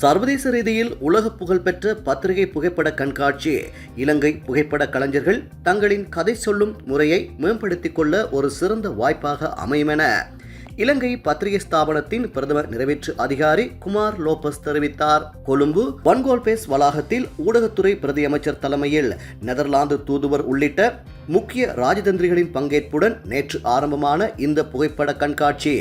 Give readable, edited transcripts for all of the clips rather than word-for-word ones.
சர்வதேச ரீதியில் உலக புகழ்பெற்ற பத்திரிகை புகைப்பட கண்காட்சி இலங்கை புகைப்பட கலைஞர்கள் தங்களின் கதை சொல்லும் முறையை மேம்படுத்திக் கொள்ள ஒரு சிறந்த வாய்ப்பாக அமையும் என இலங்கை பத்திரிகை ஸ்தாபனத்தின் பிரதம நிறைவேற்று அதிகாரி குமார் லோபஸ் தெரிவித்தார். கொழும்பு வன்கோல்பேஸ் வளாகத்தில் ஊடகத்துறை பிரதி அமைச்சர் தலைமையில் நெதர்லாந்து தூதுவர் உள்ளிட்ட முக்கிய ராஜதந்திரிகளின் பங்கேற்புடன் நேற்று ஆரம்பமான இந்த புகைப்பட கண்காட்சி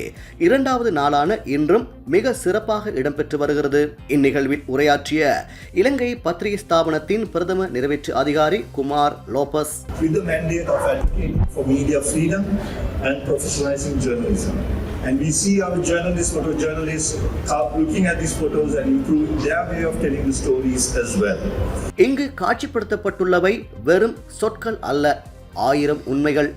இரண்டாவது நாளான இன்றும் மிக சிறப்பாக இடம்பெற்று வருகிறது. இந்நிகழ்வில் உரையாற்றிய இலங்கை பத்திரிகை ஸ்தாபனத்தின் பிரதம நிறைவேற்று அதிகாரி Kumar Lopez, and we see our journalists, photojournalists, looking at these photos and improving their way of telling the stories as well. இங்கு காட்சிப்படுத்தப்பட்டுள்ளவை வெறும் சொற்கள் அல்ல, 1000 உண்மைகள்,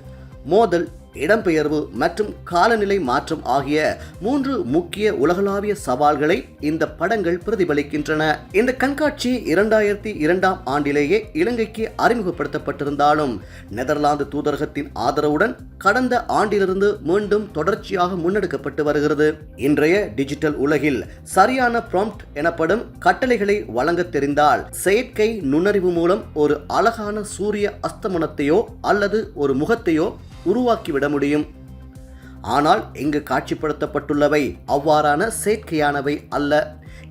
மோதல், இடம்பெயர்வு மற்றும் காலநிலை மாற்றம் ஆகிய 3 முக்கிய உலகளாவிய சவால்களை இந்த படங்கள் பிரதிபலிக்கின்றன. இந்த கண்காட்சி 2002 ஆண்டிலேயே இலங்கைக்கு அறிமுகப்படுத்தப்பட்டிருந்தாலும் நெதர்லாந்து தூதரகத்தின் ஆதரவுடன் கடந்த ஆண்டிலிருந்து மீண்டும் தொடர்ச்சியாக முன்னெடுக்கப்பட்டு வருகிறது. இன்றைய டிஜிட்டல் உலகில் சரியான ப்ராம்ப்ட் எனப்படும் கட்டளைகளை வழங்க தெரிந்தால் செயற்கை நுண்ணறிவு மூலம் ஒரு அழகான சூரிய அஸ்தமனத்தையோ அல்லது ஒரு முகத்தையோ உருவாக்கிவிட முடியும். ஆனால் இங்கு காட்சிப்படுத்தப்பட்டுள்ளவை அவ்வாறான செயற்கையானவை அல்ல.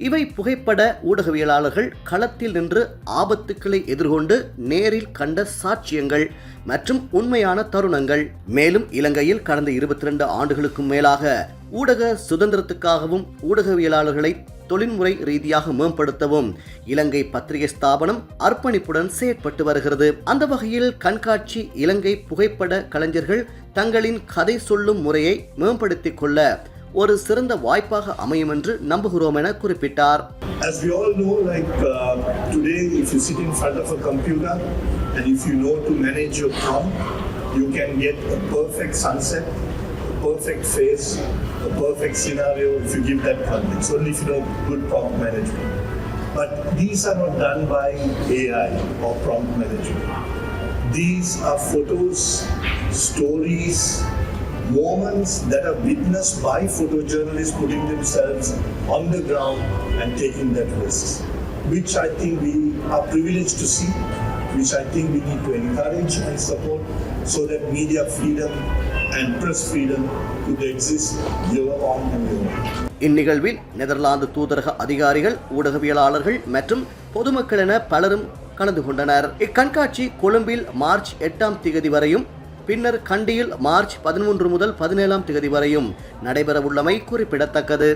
இவை புகைப்பட ஊடகவியலாளர்கள் களத்தில் நின்று ஆபத்துக்களை எதிர்கொண்டு நேரில் கண்ட சாட்சியங்கள் மற்றும் உண்மையான தருணங்கள். மேலும் இலங்கையில் கடந்த 22 ஆண்டுகளுக்கும் மேலாக ஊடக சுதந்திரத்துக்காகவும் ஊடகவியலாளர்களை தொழில்முறை ரீதியாக மேம்படுத்தவும் இலங்கை பத்திரிகை ஸ்தாபனம் அர்ப்பணிப்புடன் செயற்பட்டு வருகிறது. அந்த வகையில் கண்காட்சி இலங்கை புகைப்பட கலைஞர்கள் தங்களின் கதை சொல்லும் முறையை மேம்படுத்திக் கொள்ள ஒரு சிறந்த வாய்ப்பாக அமையும் என்று நம்புகிறோம் என குறிப்பிட்டார். As we all know, today if you sit in front of a computer and if you know to manage your prompt, you can get a perfect sunset, a perfect face, a perfect scenario if you give that context, only if you know good prompt management. But these are not done by AI or prompt management. These are photos, stories, moments that are witnessed by photojournalists putting themselves on the ground and taking that risk, which I think we are privileged to see, which I think we need to encourage and support so that media freedom and press freedom could exist year on and year on. இந்நிகழ்வில் Netherlands தூதரக அதிகாரிகள், ஊடகவியலாளர்கள் மற்றும் பொதுமக்கள் என பலரும் கலந்து கொண்டனர். இக்கண்காட்சி கொழும்பில் மார்ச் 8 வரையும் பின்னர் கண்டியில் மார்ச் 13 முதல் 17 வரையும் நடைபெறவுள்ளமை குறிப்பிடத்தக்கது.